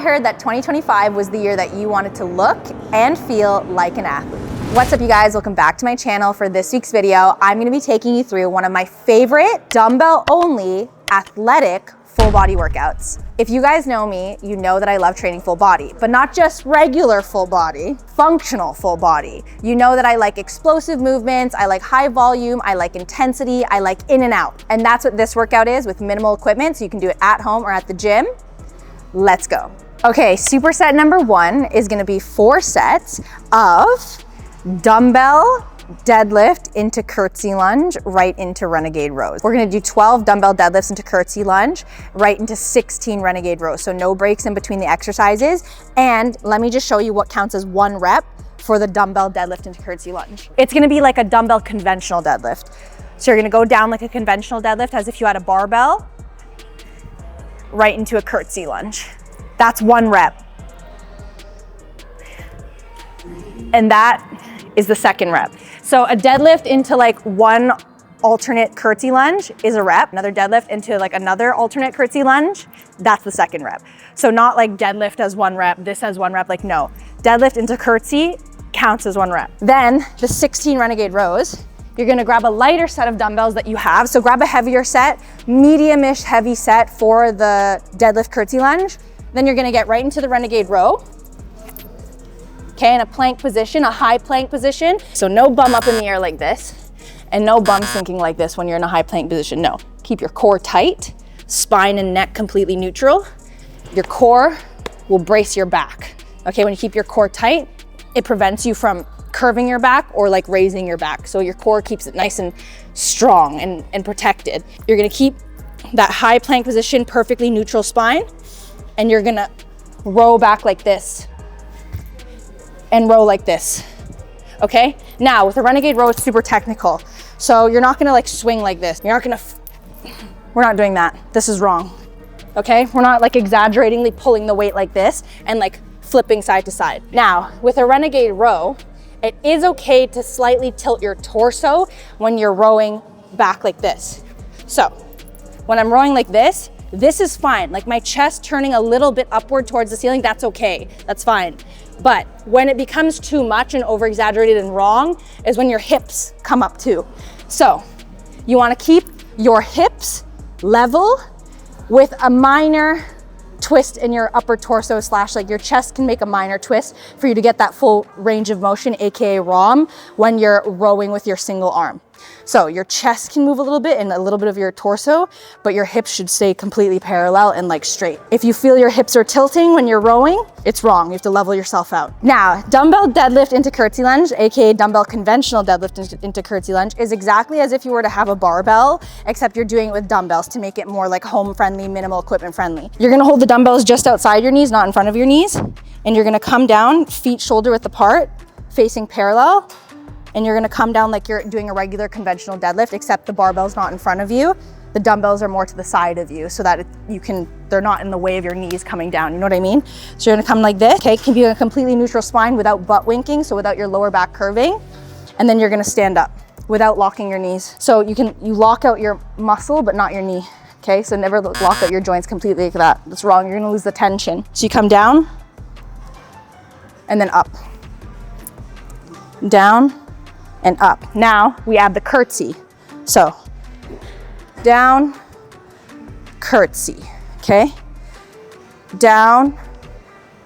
heard that 2025 was the year that you wanted to look and feel like an athlete. What's up, you guys? Welcome back to my channel. For this week's video, I'm gonna be taking you through one of my favorite dumbbell-only athletic full body workouts. If you guys know me, you know that I love training full body, but not just regular full body, functional full body. You know that I like explosive movements, I like high volume, I like intensity, I like in and out. And that's what this workout is, with minimal equipment, so you can do it at home or at the gym. Let's go. Okay, superset number 1 is gonna be 4 sets of dumbbell deadlift into curtsy lunge right into renegade rows. We're gonna do 12 dumbbell deadlifts into curtsy lunge right into 16 renegade rows. So no breaks in between the exercises. And let me just show you what counts as 1 rep for the dumbbell deadlift into curtsy lunge. It's gonna be like a dumbbell conventional deadlift. So you're gonna go down like a conventional deadlift as if you had a barbell right into a curtsy lunge. That's 1 rep. And that is the 2nd rep. So a deadlift into like 1 alternate curtsy lunge is a rep. Another deadlift into like another alternate curtsy lunge, that's the 2nd rep. So not like deadlift as 1 rep, this as 1 rep, like no. Deadlift into curtsy counts as 1 rep. Then the 16 renegade rows, you're gonna grab a lighter set of dumbbells that you have. So grab a heavier set, medium-ish heavy set for the deadlift curtsy lunge. Then you're gonna get right into the renegade row. Okay, in a plank position, a high plank position. So no bum up in the air like this, and no bum sinking like this when you're in a high plank position, no. Keep your core tight, spine and neck completely neutral. Your core will brace your back. Okay, when you keep your core tight, it prevents you from curving your back or like raising your back. So your core keeps it nice and strong and protected. You're gonna keep that high plank position, perfectly neutral spine, and you're gonna row back like this and row like this, okay? Now, with a renegade row, it's super technical. So you're not gonna like swing like this. You're not gonna, we're not doing that. This is wrong, okay? We're not like exaggeratingly pulling the weight like this and like flipping side to side. Now, with a renegade row, it is okay to slightly tilt your torso when you're rowing back like this. So, when I'm rowing like this is fine. Like my chest turning a little bit upward towards the ceiling, that's okay, that's fine. But when it becomes too much and over exaggerated and wrong is when your hips come up too. So you wanna keep your hips level with a minor twist in your upper torso / like your chest can make a minor twist for you to get that full range of motion, AKA ROM, when you're rowing with your single arm. So your chest can move a little bit and a little bit of your torso, but your hips should stay completely parallel and like straight. If you feel your hips are tilting when you're rowing, it's wrong. You have to level yourself out. Now, dumbbell deadlift into curtsy lunge, AKA dumbbell conventional deadlift into curtsy lunge, is exactly as if you were to have a barbell, except you're doing it with dumbbells to make it more like home friendly, minimal equipment friendly. You're gonna hold the dumbbells just outside your knees, not in front of your knees, and you're gonna come down, feet shoulder width apart, facing parallel, and you're gonna come down like you're doing a regular conventional deadlift, except the barbell's not in front of you. The dumbbells are more to the side of you so that they're not in the way of your knees coming down, you know what I mean? So you're gonna come like this, okay? Can be a completely neutral spine without butt winking, so without your lower back curving. And then you're gonna stand up without locking your knees. So you lock out your muscle, but not your knee, okay? So never lock out your joints completely like that. That's wrong, you're gonna lose the tension. So you come down, and then up. Down, and up. Now we add the curtsy. So down, curtsy, okay? Down,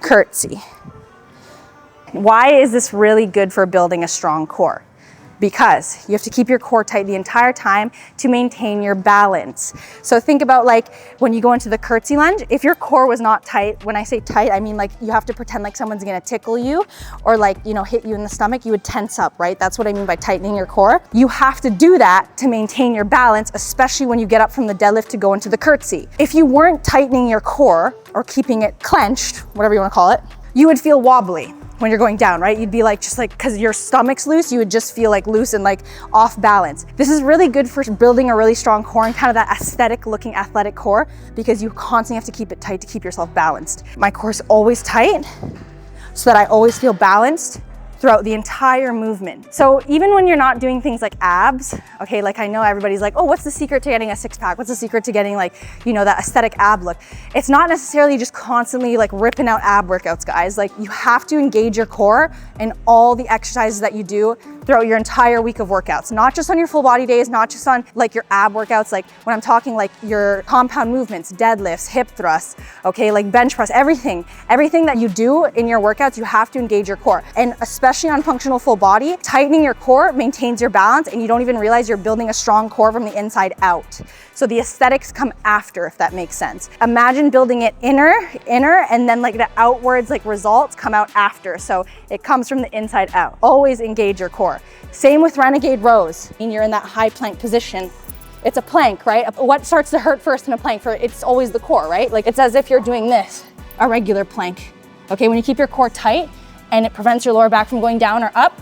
curtsy. Why is this really good for building a strong core? Because you have to keep your core tight the entire time to maintain your balance. So think about like when you go into the curtsy lunge, if your core was not tight, when I say tight, I mean like you have to pretend like someone's gonna tickle you or like, you know, hit you in the stomach, you would tense up, right? That's what I mean by tightening your core. You have to do that to maintain your balance, especially when you get up from the deadlift to go into the curtsy. If you weren't tightening your core or keeping it clenched, whatever you wanna call it, you would feel wobbly when you're going down, right? You'd be like, just like, because your stomach's loose, you would just feel like loose and like off balance. This is really good for building a really strong core and kind of that aesthetic looking athletic core, because you constantly have to keep it tight to keep yourself balanced. My core's always tight so that I always feel balanced throughout the entire movement. So even when you're not doing things like abs, okay, like I know everybody's like, oh, what's the secret to getting a six pack? What's the secret to getting like, you know, that aesthetic ab look? It's not necessarily just constantly like ripping out ab workouts, guys. Like you have to engage your core in all the exercises that you do throughout your entire week of workouts, not just on your full body days, not just on like your ab workouts, like when I'm talking like your compound movements, deadlifts, hip thrusts, okay, like bench press, everything that you do in your workouts, you have to engage your core. And especially on functional full body, tightening your core maintains your balance and you don't even realize you're building a strong core from the inside out. So the aesthetics come after, if that makes sense. Imagine building it inner, and then like the outwards like results come out after. So it comes from the inside out. Always engage your core. Same with renegade rows. And you're in that high plank position. It's a plank, right? What starts to hurt first in a plank? It's always the core, right? Like it's as if you're doing this, a regular plank. Okay, when you keep your core tight and it prevents your lower back from going down or up,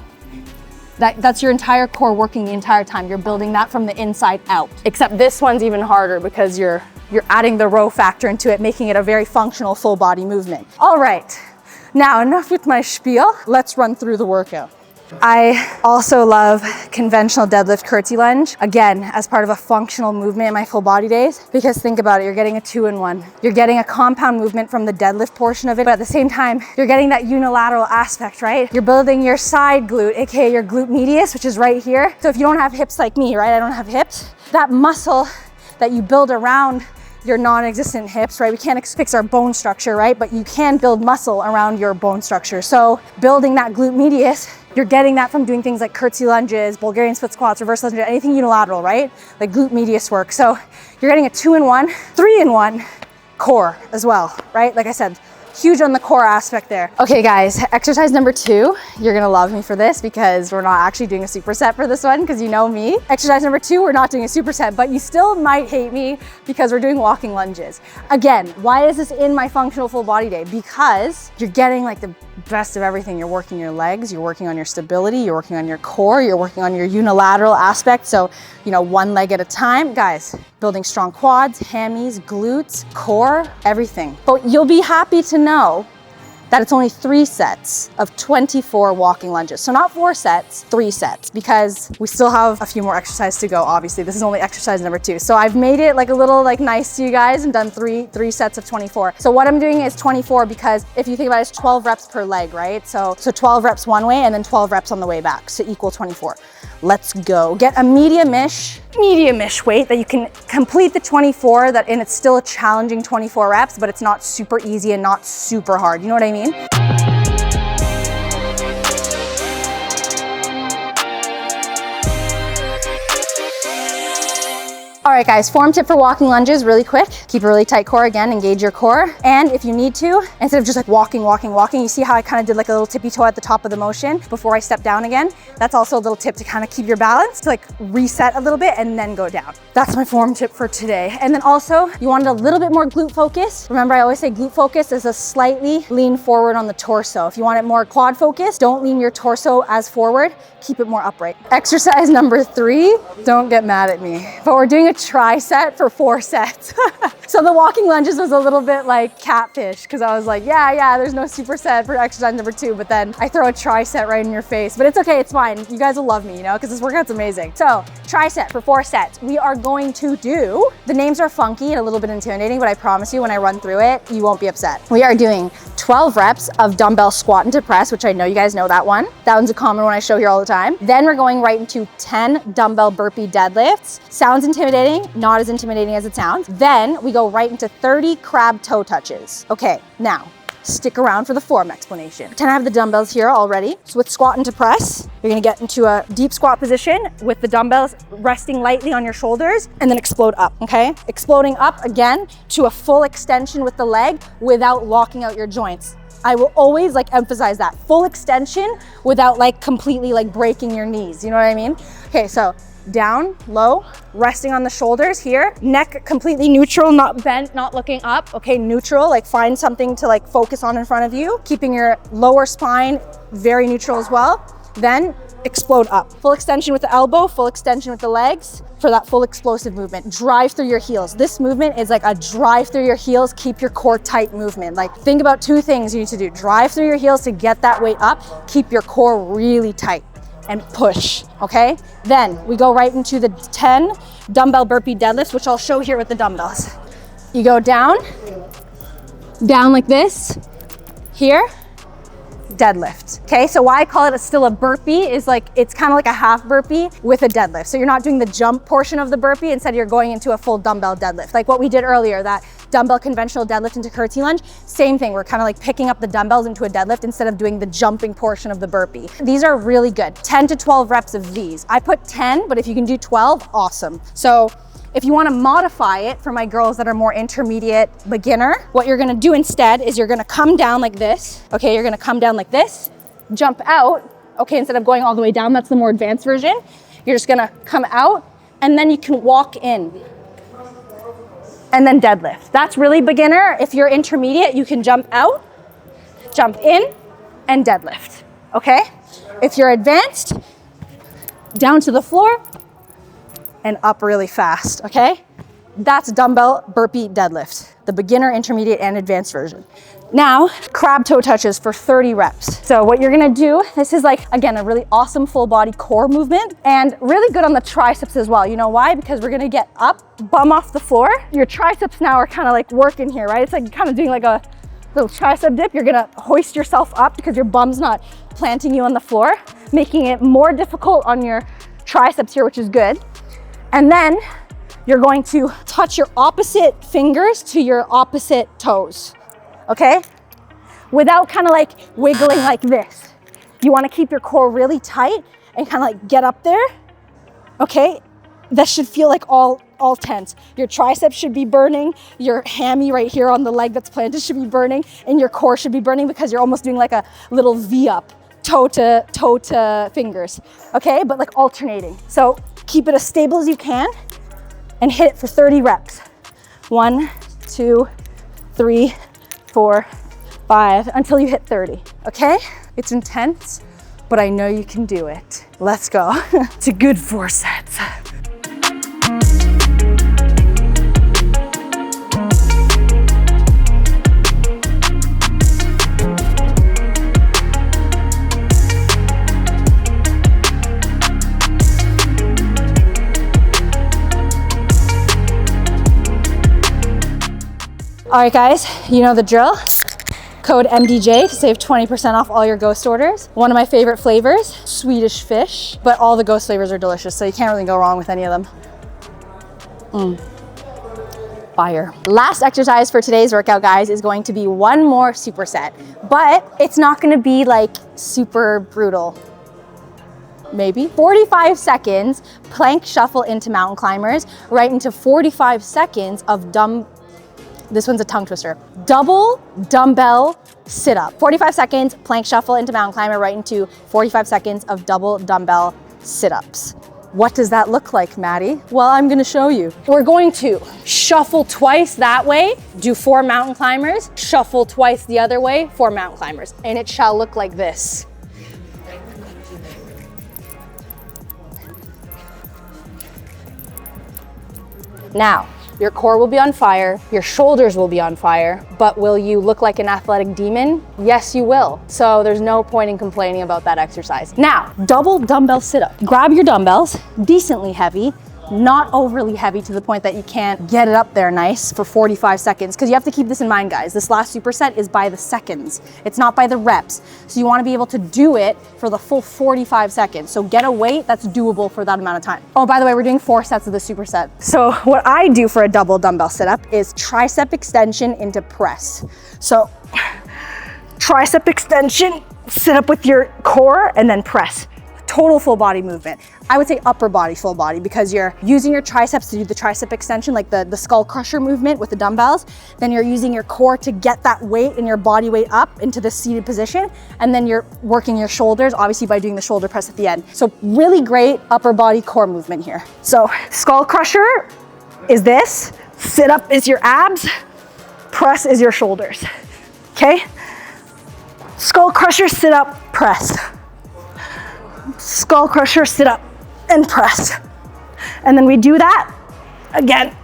that's your entire core working the entire time. You're building that from the inside out. Except this one's even harder because you're adding the row factor into it, making it a very functional full body movement. All right, now enough with my spiel. Let's run through the workout. I also love conventional deadlift curtsy lunge, again, as part of a functional movement in my full body days, because think about it, you're getting a 2-in-1. You're getting a compound movement from the deadlift portion of it, but at the same time, you're getting that unilateral aspect, right? You're building your side glute, aka your glute medius, which is right here. So if you don't have hips like me, right? I don't have hips. That muscle that you build around your non-existent hips, right? We can't fix our bone structure, right? But you can build muscle around your bone structure. So building that glute medius, you're getting that from doing things like curtsy lunges, Bulgarian split squats, reverse lunges, anything unilateral, right? Like glute medius work. So you're getting a 2-in-1, 3-in-1 core as well, right? Like I said, huge on the core aspect there. Okay guys, exercise number 2, you're gonna love me for this because we're not actually doing a superset for this one because you know me. Exercise number 2, we're not doing a superset, but you still might hate me because we're doing walking lunges. Again, why is this in my functional full body day? Because you're getting like the best of everything. You're working your legs, you're working on your stability, you're working on your core, you're working on your unilateral aspect. So, you know, one leg at a time. Guys, building strong quads, hammies, glutes, core, everything. But you'll be happy to know that it's only 3 sets of 24 walking lunges. So not 4 sets, 3 sets, because we still have a few more exercises to go, obviously. This is only exercise number 2. So I've made it like a little like nice to you guys and done three sets of 24. So what I'm doing is 24 because if you think about it, it's 12 reps per leg, right? So 12 reps one way and then 12 reps on the way back, so equal 24. Let's go. Get a medium-ish weight that you can complete the 24, and it's still a challenging 24 reps, but it's not super easy and not super hard. You know what I mean? All right guys, form tip for walking lunges really quick. Keep a really tight core again, engage your core. And if you need to, instead of just like walking, you see how I kind of did like a little tippy toe at the top of the motion before I step down again? That's also a little tip to kind of keep your balance, to like reset a little bit and then go down. That's my form tip for today. And then also, you wanted a little bit more glute focus. Remember, I always say glute focus is a slightly lean forward on the torso. If you want it more quad focus, don't lean your torso as forward, keep it more upright. Exercise number 3, don't get mad at me, but we're doing a tri-set for 4 sets. So the walking lunges was a little bit like catfish because I was like, yeah, there's no superset for exercise number 2, but then I throw a tri-set right in your face. But it's okay, it's fine. You guys will love me, you know, because this workout's amazing. So tri-set for 4 sets. We are going to do, the names are funky and a little bit intimidating, but I promise you when I run through it, you won't be upset. We are doing 12 reps of dumbbell squat into press, which I know you guys know that one. That one's a common one I show here all the time. Then we're going right into 10 dumbbell burpee deadlifts. Sounds intimidating, not as intimidating as it sounds. Then we go right into 30 crab toe touches. Okay, now stick around for the form explanation. Pretend I have the dumbbells here already. So with squat into press, you're gonna get into a deep squat position with the dumbbells resting lightly on your shoulders and then explode up, okay? Exploding up again to a full extension with the leg without locking out your joints. I will always like emphasize that. Full extension without like completely like breaking your knees, you know what I mean? Okay, so down, low, resting on the shoulders here, neck completely neutral, not bent, not looking up, okay, neutral, like find something to like focus on in front of you, keeping your lower spine very neutral as well. Then explode up. Full extension with the elbow, full extension with the legs for that full explosive movement. Drive through your heels. This movement is like a drive through your heels, keep your core tight movement. Like think about two things you need to do. Drive through your heels to get that weight up, keep your core really tight and push, okay? Then we go right into the 10 dumbbell burpee deadlifts, which I'll show here with the dumbbells. You go down like this, here, deadlift. Okay, so why I call it still a burpee is like, it's kind of like a half burpee with a deadlift. So you're not doing the jump portion of the burpee, instead you're going into a full dumbbell deadlift. Like what we did earlier, that dumbbell conventional deadlift into curtsy lunge, same thing. We're kind of like picking up the dumbbells into a deadlift instead of doing the jumping portion of the burpee. These are really good, 10 to 12 reps of these. I put 10, but if you can do 12, awesome. So if you want to modify it for my girls that are more intermediate beginner, what you're going to do instead is you're going to come down like this. Okay, you're going to come down like this, jump out. Okay, instead of going all the way down, that's the more advanced version. You're just going to come out and then you can walk in and then deadlift. That's really beginner. If you're intermediate, you can jump out, jump in and deadlift. Okay, if you're advanced, down to the floor and up really fast, okay? That's dumbbell burpee deadlift, the beginner, intermediate, and advanced version. Now, crab toe touches for 30 reps. So what you're gonna do, this is like, again, a really awesome full body core movement and really good on the triceps as well. You know why? Because we're gonna get up, bum off the floor. Your triceps now are kind of like working here, right? It's like kind of doing like a little tricep dip. You're gonna hoist yourself up because your bum's not planting you on the floor, making it more difficult on your triceps here, which is good. And then you're going to touch your opposite fingers to your opposite toes, okay? Without kind of like wiggling like this. You wanna keep your core really tight and kind of like get up there, okay? That should feel like all tense. Your triceps should be burning, your hammy right here on the leg that's planted should be burning, and your core should be burning because you're almost doing like a little V up, toe to fingers, okay? But like alternating. So keep it as stable as you can and hit it for 30 reps. 1, 2, 3, 4, 5, until you hit 30, okay? It's intense, but I know you can do it. Let's go. It's a good 4 sets. All right, guys, you know the drill. Code MDJ to save 20% off all your Ghost orders. One of my favorite flavors, Swedish fish, but all the Ghost flavors are delicious, so you can't really go wrong with any of them. Fire. Last exercise for today's workout, guys, is going to be one more superset, but it's not gonna be like super brutal. Maybe 45 seconds plank shuffle into mountain climbers, right into 45 seconds of this one's a tongue twister. Double dumbbell sit up. 45 seconds, plank shuffle into mountain climber, right into 45 seconds of double dumbbell sit ups. What does that look like, Maddie? Well, I'm gonna show you. We're going to shuffle twice that way, do 4 mountain climbers, shuffle twice the other way, 4 mountain climbers. And it shall look like this. Now, your core will be on fire, your shoulders will be on fire, but will you look like an athletic demon? Yes, you will. So there's no point in complaining about that exercise. Now, double dumbbell sit-up. Grab your dumbbells, decently heavy, not overly heavy to the point that you can't get it up there nice for 45 seconds, because you have to keep this in mind, guys. This last superset is by the seconds. It's not by the reps. So you want to be able to do it for the full 45 seconds. So get a weight that's doable for that amount of time. Oh, by the way, we're doing 4 sets of the superset. So what I do for a double dumbbell sit-up is tricep extension into press. So tricep extension, sit up with your core, and then press. Total full body movement. I would say upper body, full body, because you're using your triceps to do the tricep extension, like the skull crusher movement with the dumbbells. Then you're using your core to get that weight and your body weight up into the seated position. And then you're working your shoulders, obviously by doing the shoulder press at the end. So really great upper body core movement here. So skull crusher is this, sit up is your abs, press is your shoulders, okay? Skull crusher, sit up, press. skull crusher, sit up and press. And then we do that again.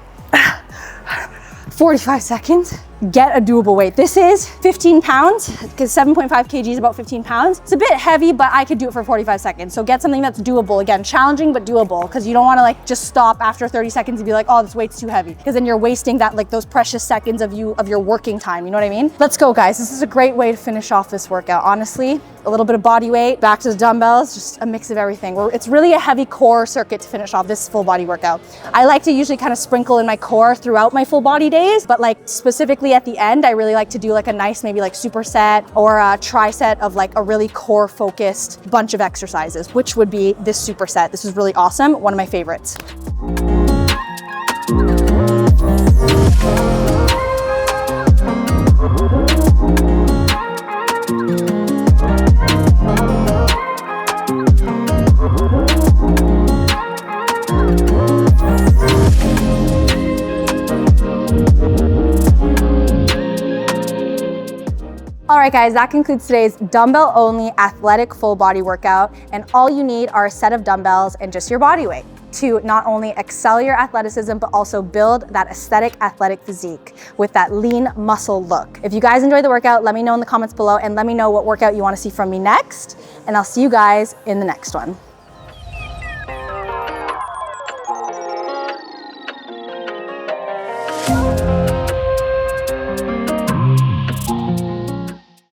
45 seconds. Get a doable weight. This is 15 pounds, because 7.5 kg is about 15 pounds. It's a bit heavy, but I could do it for 45 seconds. So get something that's doable. Again, challenging, but doable, because you don't want to like just stop after 30 seconds and be like, oh, this weight's too heavy, because then you're wasting that, like those precious seconds of your working time. You know what I mean? Let's go, guys. This is a great way to finish off this workout. Honestly, a little bit of body weight, back to the dumbbells, just a mix of everything. It's really a heavy core circuit to finish off this full body workout. I like to usually kind of sprinkle in my core throughout my full body days, but like specifically at the end, I really like to do like a nice, maybe like superset or a triset of like a really core focused bunch of exercises, which would be this superset. This is really awesome. One of my favorites. All right, guys, that concludes today's dumbbell only athletic full body workout. And all you need are a set of dumbbells and just your body weight to not only excel your athleticism, but also build that aesthetic athletic physique with that lean muscle look. If you guys enjoyed the workout, let me know in the comments below and let me know what workout you want to see from me next. And I'll see you guys in the next one.